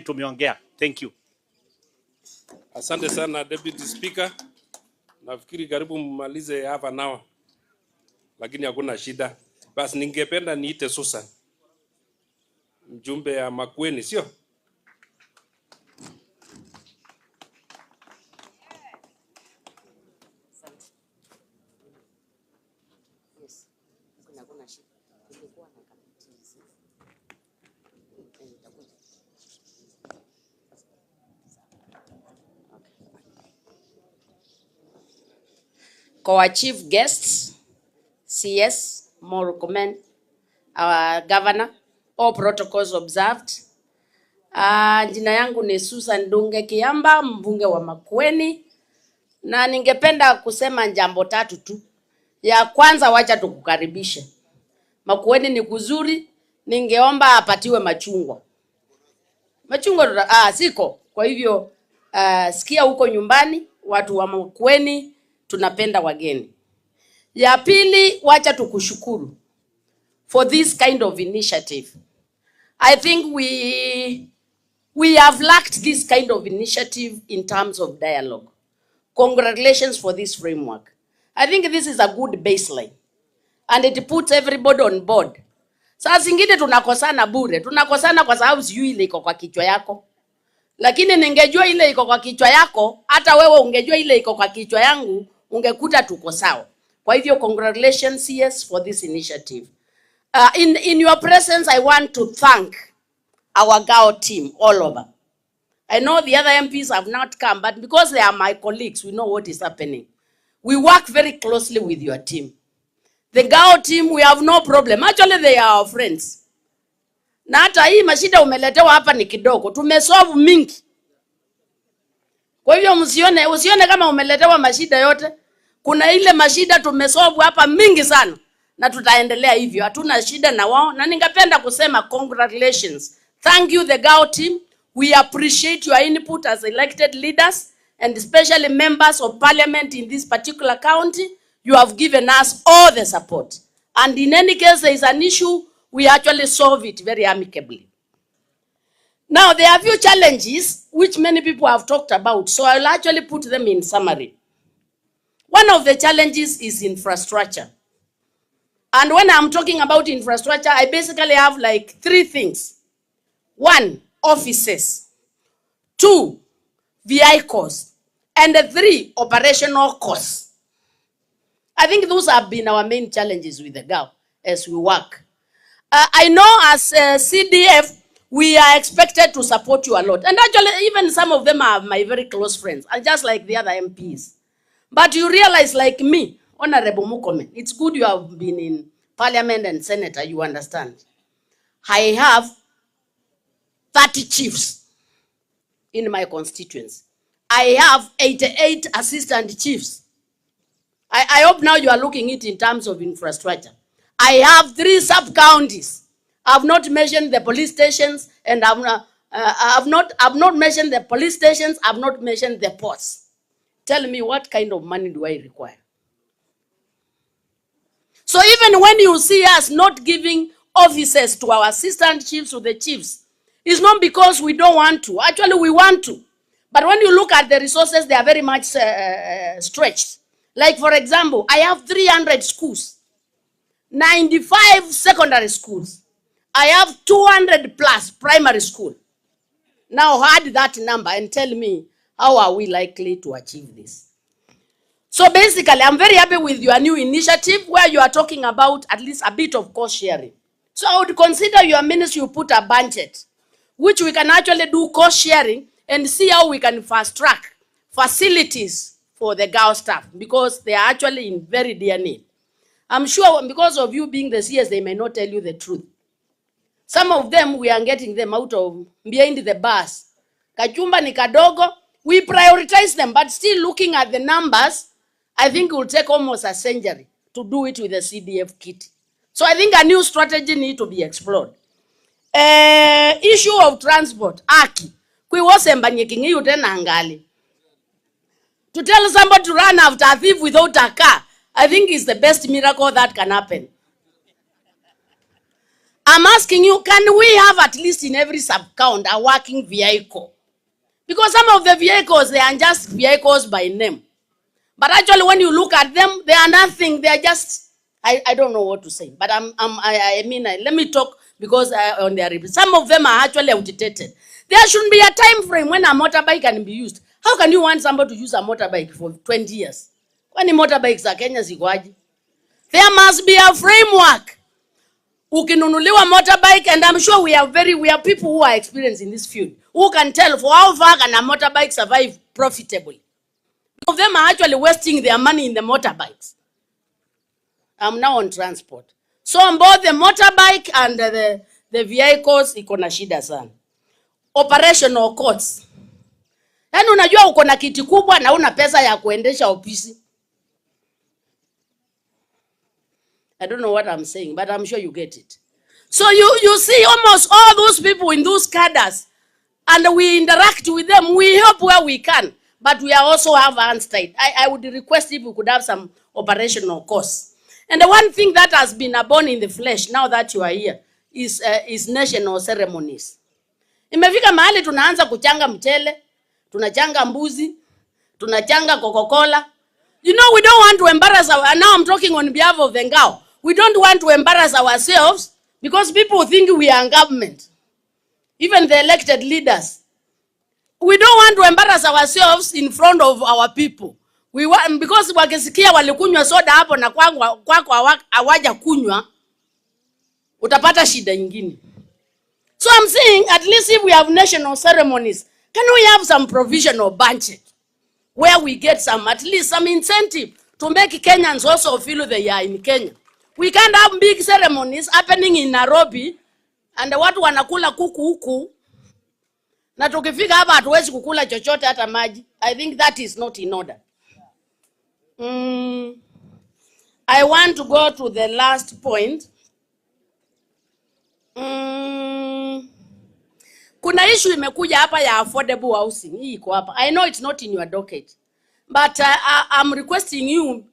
tumeongea. Thank you. Asante sana Deputy Speaker. Nafikiri karibu mmalize hapa nao. Lakini hakuna shida. Basi ningependa niite Susan. Mjumbe ya Makueni, sio? Our chief guests, CS Murkomen, our governor, all protocols observed. Jina yangu ni Susan Dunge Kiamba, mbunge wa Makueni, na ningependa kusema jambo tatu tu. Ya kwanza, wacha tukukaribishe. Makueni ni kuzuri, ningeomba apatiwe machungwa. Machungwa Siko. Kwa hivyo sikia huko nyumbani, watu wa Makueni tunapenda wageni. Ya pili, wacha tukushukuru for this kind of initiative. I think we have lacked this kind of initiative in terms of dialogue. Congratulations for this framework. I think this is a good baseline and it puts everybody on board. Saa zingine tunakosana bure. Tunakosana kwa sababu sijui ile iko kwa kichwa yako. Lakini ningejua ile iko kwa kichwa yako, hata wewe ungejua ile iko kwa kichwa yangu, ungekuta tuko sawa. Kwa hivyo congratulations CS for this initiative. In your presence, I want to thank our GAO team all over. I know the other MPs have not come, but because they are my colleagues, we know what is happening. We work very closely with your team. The GAO team, we have no problem. Actually, they are our friends. Na hata hii mashida umeletewa hapa ni kidogo. Tumesolve mingi. Kwa hivyo usione kama umeletewa mashida yote. Kuna ile mashida tumesolve hapa mingi sana. Na tutaendelea hivyo. Hatuna shida na wao. Na ningependa kusema congratulations. Thank you the GAO team. We appreciate your input as elected leaders and especially members of parliament in this particular county. You have given us all the support. And in any case there is an issue, we actually solve it very amicably. Now, there are a few challenges which many people have talked about, so I'll actually put them in summary. One of the challenges is infrastructure. And when I'm talking about infrastructure, I basically have like three things. One, offices. Two, vehicles. And three, operational costs. I think those have been our main challenges with the GAO as we work. I know as CDF, we are expected to support you a lot. And actually, even some of them are my very close friends, and just like the other MPs. But you realize, like me, Honorable Murkomen, it's good you have been in Parliament and Senator, you understand. I have 30 chiefs in my constituency. I have 88 assistant chiefs. I hope now you are looking at it in terms of infrastructure. I have 3 sub-counties. I've not mentioned the police stations, and I've not mentioned the police stations. I've not mentioned the ports. Tell me, what kind of money do I require? So even when you see us not giving offices to our assistant chiefs or the chiefs, it's not because we don't want to. Actually, we want to. But when you look at the resources, they are very much stretched. Like, for example, I have 300 schools, 95 secondary schools. I have 200 plus primary school. Now add that number and tell me, how are we likely to achieve this? So basically, I'm very happy with your new initiative where you are talking about at least a bit of cost sharing. So I would consider your ministry will put a budget, which we can actually do cost sharing and see how we can fast track facilities for the GAO staff, because they are actually in very dear need. I'm sure because of you being the CS, they may not tell you the truth. Some of them, we are getting them out of behind the bars. Kachumba ni kadogo. We prioritize them, but still looking at the numbers, I think it will take almost a century to do it with the CDF kit. So I think a new strategy needs to be explored. Issue of transport. Aki. Kwi wasemba nyekingi utena angali. To tell somebody to run after a thief without a car, I think is the best miracle that can happen. I'm asking you, can we have at least in every sub-count a working vehicle? Because some of the vehicles, they are just vehicles by name. But actually, when you look at them, they are nothing. They are just, I don't know what to say. But I mean, let me talk because on their some of them are actually outdated. There shouldn't be a time frame when a motorbike can be used. How can you want somebody to use a motorbike for 20 years? When motorbikes are Kenyans, there must be a framework. Ukinunuliwa motorbike, and I'm sure we are people who are experienced in this field, who can tell for how far can a motorbike survive profitably. Some of them are actually wasting their money in the motorbikes. I'm now on transport. So on both the motorbike and the vehicles, iko na shida sana. Operational costs. Yaani unajua uko na kiti kubwa na una pesa ya kuendesha ofisi. I don't know what I'm saying, but I'm sure you get it. So you see almost all those people in those cadres, and we interact with them. We help where we can, but we also have hands tied. I would request if we could have some operational costs. And the one thing that has been born in the flesh, now that you are here, is national ceremonies. Imefika mahali tunaanza kuchanga mchele, tunachanga mbuzi, tunachanga Coca-Cola. You know, we don't want to embarrass now I'm talking on behalf of the Ngao. We don't want to embarrass ourselves because people think we are in government. Even the elected leaders. We don't want to embarrass ourselves in front of our people. We want, because wakisikia walikunywa soda hapo na kwako hawaja kunywa, utapata shida nyingine. So I'm saying, at least if we have national ceremonies, can we have some provisional budget where we get some, at least some incentive to make Kenyans also feel they are in Kenya? We can't have big ceremonies happening in Nairobi and watu wanakula kuku huku na tukifika hapa hatuwezi kukula chochote hata maji. I think that is not in order. I want to go to the last point. Kuna issue imekuja hapa ya affordable housing. Hii iko hapa. I know it's not in your docket. But I'm requesting you,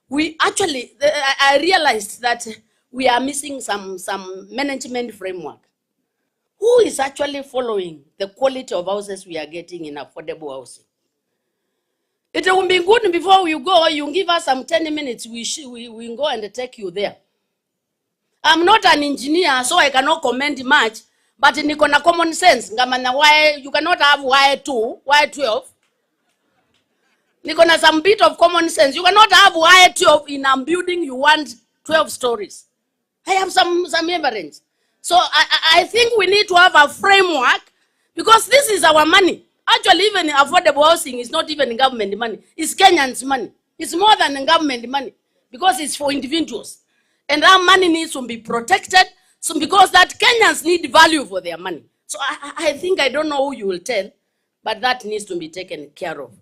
we actually, I realized that we are missing some management framework. Who is actually following the quality of houses we are getting in affordable housing? It will be good before you go, you give us some 10 minutes, we go and take you there. I'm not an engineer, so I cannot comment much, but niko na common sense. Ngamana why you cannot have Y2, Y12. Niko na some bit of common sense. You cannot have Y12 in a building you want 12 stories. I have some evidence. So I think we need to have a framework because this is our money. Actually, even affordable housing is not even government money. It's Kenyans' money. It's more than government money because it's for individuals. And that money needs to be protected because that Kenyans need value for their money. So I think, I don't know who you will tell, but that needs to be taken care of.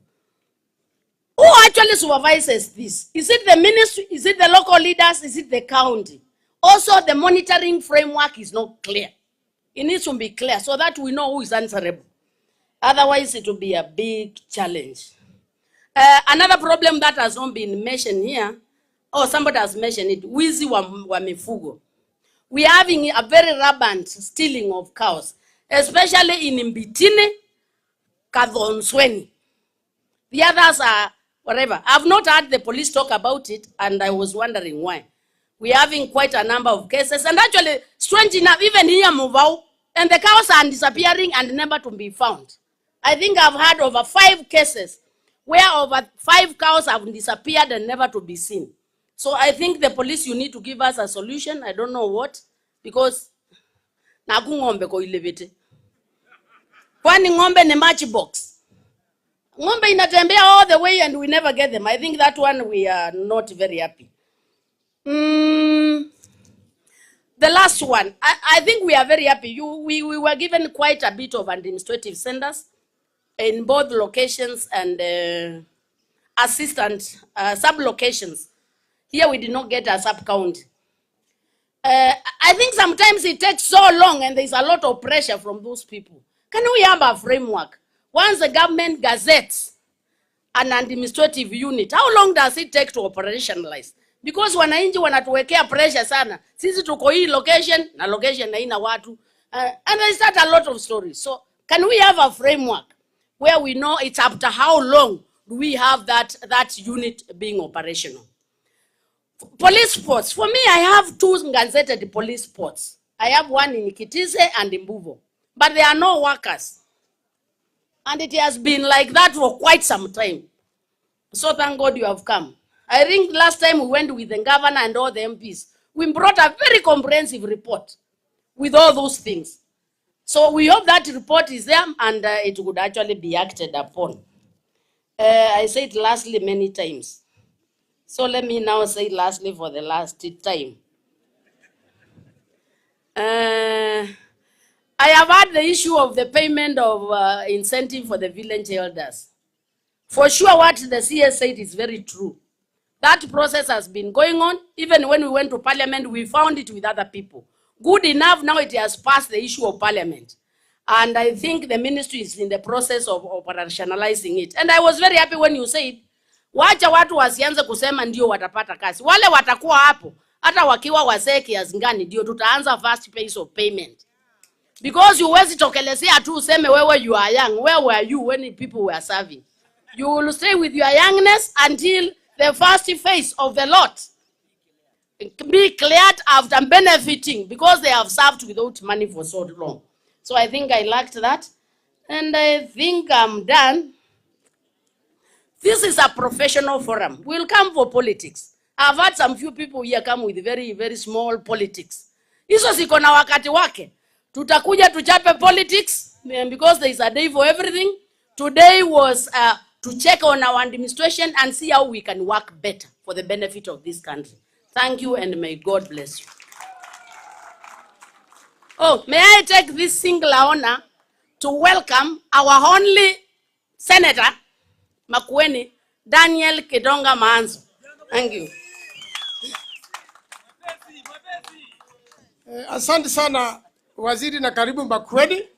Who actually supervises this? Is it the ministry? Is it the local leaders? Is it the county? Also, the monitoring framework is not clear. It needs to be clear so that we know who is answerable. Otherwise, it will be a big challenge. Another problem that has not been mentioned here, somebody has mentioned it, wizi wa mifugo. We are having a very rampant stealing of cows, especially in Mbitine, Kadhonsweni. The others are whatever. I've not heard the police talk about it, and I was wondering why. We are having quite a number of cases, and actually, strange enough, even here Muvau, and the cows are disappearing and never to be found. I think I've heard over 5 cases where over 5 cows have disappeared and never to be seen. So I think the police, you need to give us a solution. I don't know what, because naku ngombe ko ilevete. Kwani ngombe ne matchbox. Ngombe inatembea all the way and we never get them. I think that one we are not very happy. The last one, I think we are very happy. We were given quite a bit of administrative centers in both locations and assistant sub-locations. Here we did not get a sub-county. I think sometimes it takes so long and there's a lot of pressure from those people. Can we have a framework? Once the government gazettes an administrative unit, how long does it take to operationalize? Because wananchi wanatuwekea pressure sana. Sisi tuko hii location na location haina watu. And I start a lot of stories. So can we have a framework where we know it's after how long do we have that unit being operational? Police sports. For me, I have 2 gazetted police sports. I have one in Kitize and in Mbuvo. But there are no workers. And it has been like that for quite some time. So thank God you have come. I think last time we went with the governor and all the MPs, we brought a very comprehensive report with all those things. So we hope that report is there and it would actually be acted upon. I said lastly many times. So let me now say lastly for the last time. I have had the issue of the payment of incentive for the village elders. For sure what the CS said is very true. That process has been going on. Even when we went to parliament, we found it with other people. Good enough, now it has passed the issue of parliament. And I think the ministry is in the process of operationalizing it. And I was very happy when you said, wacha watu wasianze kusema ndio watapata kazi. Wale watakuwa hapo, hata wakiwa wazee kiasi gani ndio tutaanza fast pace of payment. Because you huwezi tokelezea tu useme wewe you are young. Where were you when people were serving? You will stay with your youngness until the first phase of the lot be cleared after benefiting, because they have served without money for so long. So I think I lacked that. And I think I'm done. This is a professional forum. We'll come for politics. I've had some few people here come with very, very small politics. Hizo ziko na wakati wake. Tutakuja tuchape politics because there is a day for everything. Today was to check on our administration and see how we can work better for the benefit of this country. Thank you and may God bless you. Oh, may I take this singular honor to welcome our only Senator, Makueni, Daniel Kidonga Maanzo. Thank you. Asante sana waziri na karibu Makueni.